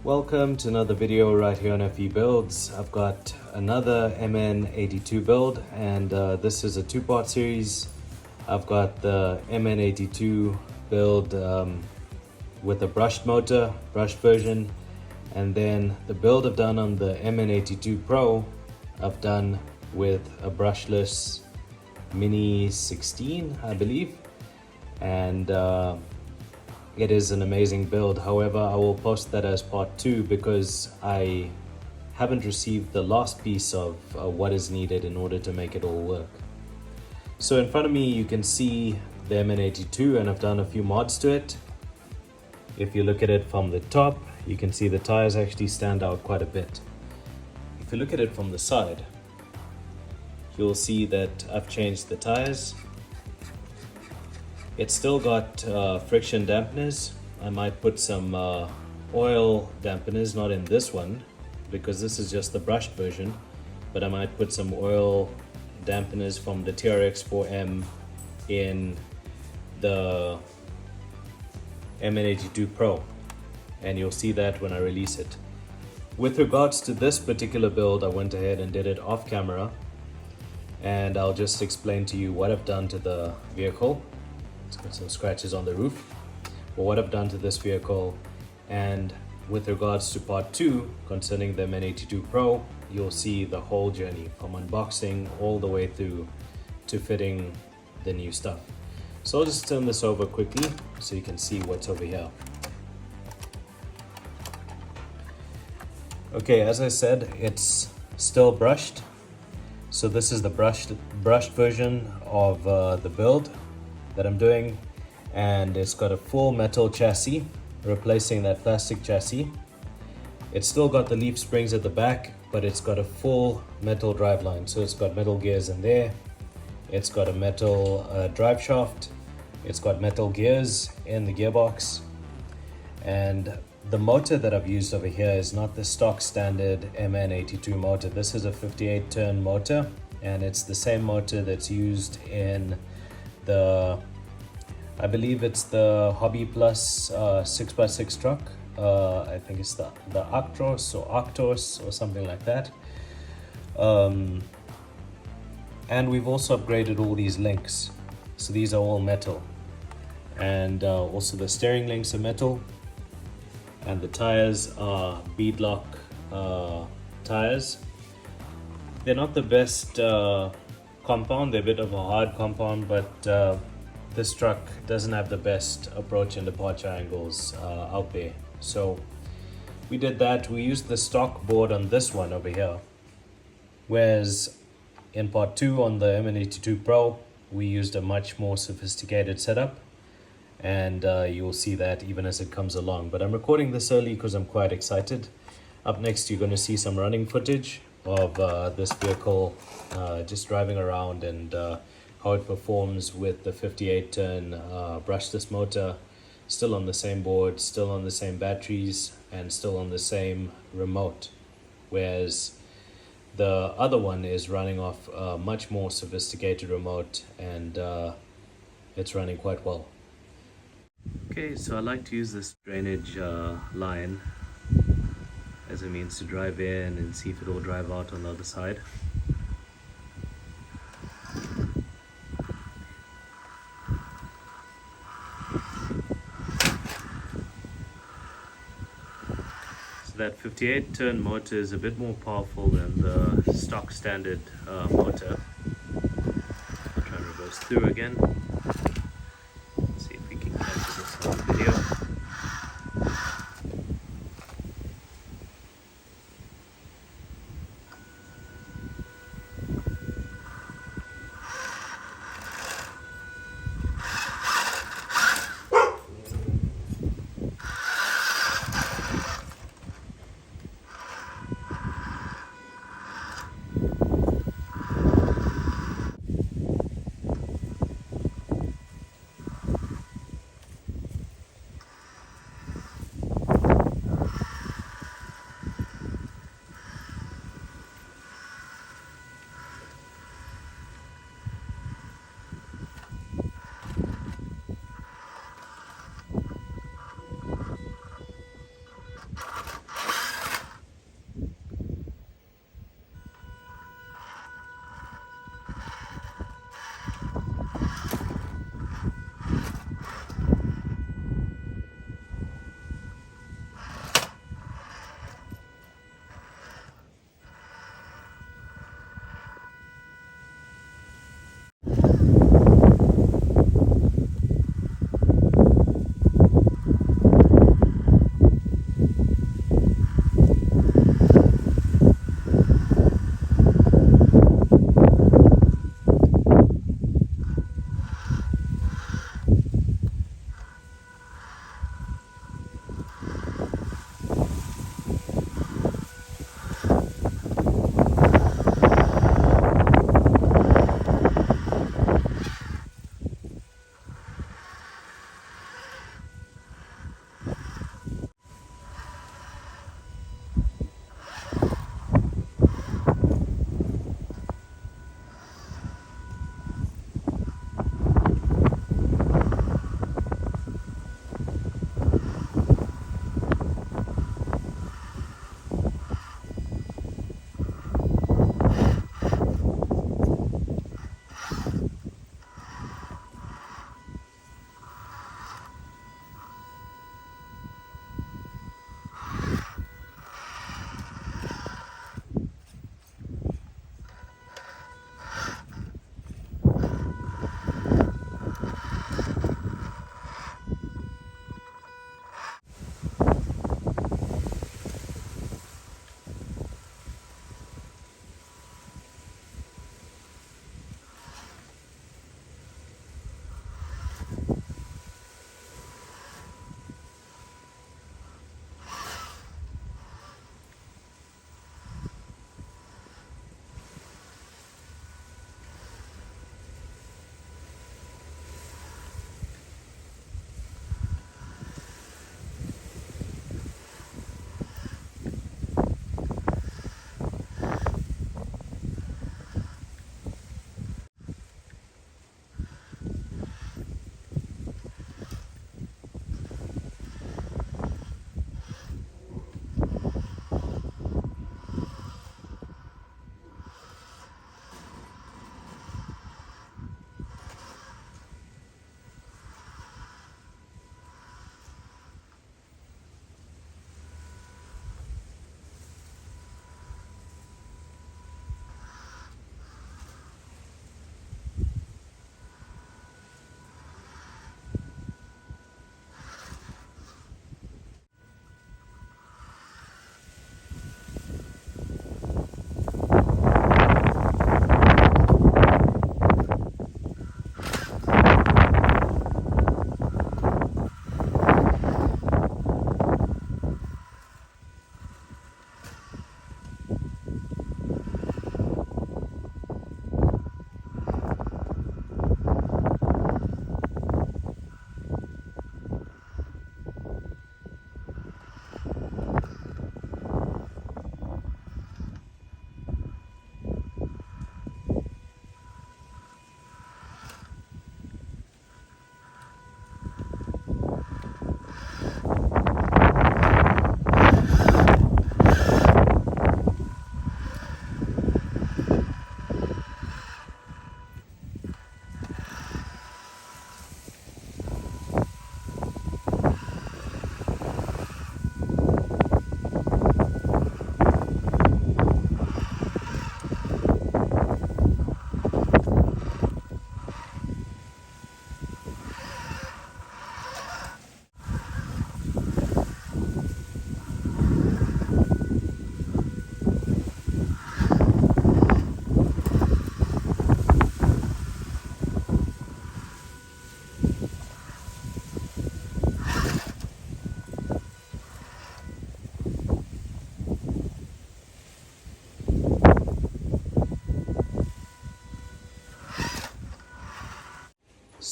Welcome to another video right here on FE Builds. I've got another MN82 build, and this is a two-part series. I've got the MN82 build with a brushed motor, brushed version, and then the build I've done on the MN82 Pro I've done with a brushless Mini 16, I believe, and it is an amazing build. However, I will post that as part 2 because I haven't received the last piece of what is needed in order to make it all work. So in front of me you can see the MN82, and I've done a few mods to it. If you look at it from the top, you can see the tires actually stand out quite a bit. If you look at it from the side, you'll see that I've changed the tires. It's still got friction dampeners. I might put some oil dampeners, not in this one because this is just the brushed version, but I might put some oil dampeners from the TRX4M in the MN82 Pro, and you'll see that when I release it. With regards to this particular build, I went ahead and did it off camera, and I'll just explain to you what I've done to the vehicle. It's got some scratches on the roof, but what I've done to this vehicle. And with regards to part 2 concerning the MN82 Pro, you'll see the whole journey from unboxing all the way through to fitting the new stuff. So I'll just turn this over quickly so you can see what's over here. Okay, as I said, it's still brushed. So this is the brushed version of the build that I'm doing, and it's got a full metal chassis replacing that plastic chassis. It's still got the leaf springs at the back, but it's got a full metal driveline. So it's got metal gears in there, it's got a metal drive shaft, it's got metal gears in the gearbox, and the motor that I've used over here is not the stock standard MN82 motor. This is a 58 turn motor, and it's the same motor that's used in I believe it's the Hobby Plus 6x6 truck. I think it's the Actros or Actos or something like that. And we've also upgraded all these links. So these are all metal. And also the steering links are metal. And the tires are bead-lock tires. They're not the best compound, they're a bit of a hard compound, but this truck doesn't have the best approach and departure angles out there. So we did that. We used the stock board on this one over here, whereas in part 2 on the MN82 Pro we used a much more sophisticated setup, and you'll see that even as it comes along. But I'm recording this early because I'm quite excited. Up next you're going to see some running footage of this vehicle just driving around, and how it performs with the 58 turn brushless motor, still on the same board, still on the same batteries, and still on the same remote, whereas the other one is running off a much more sophisticated remote, and it's running quite well. Okay, so I like to use this drainage line as a means to drive in and see if it will drive out on the other side. So that 58 turn motor is a bit more powerful than the stock standard motor. I'll try and reverse through again. See if we can capture this on video.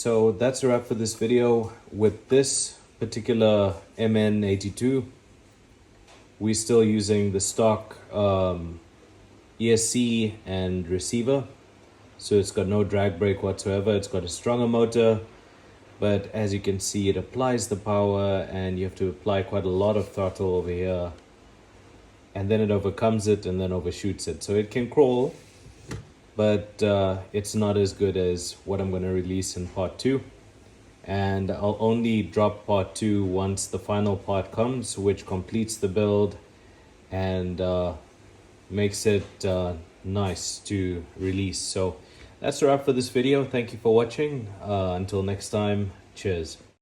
so that's a wrap for this video. With this particular MN82, we're still using the stock ESC and receiver. So it's got no drag brake whatsoever. It's got a stronger motor, but as you can see, it applies the power and you have to apply quite a lot of throttle over here, and then it overcomes it and then overshoots it. So it can crawl, but it's not as good as what I'm going to release in part 2. And I'll only drop part 2 once the final part comes, which completes the build and makes it nice to release. So that's a wrap for this video. Thank you for watching. Until next time, cheers.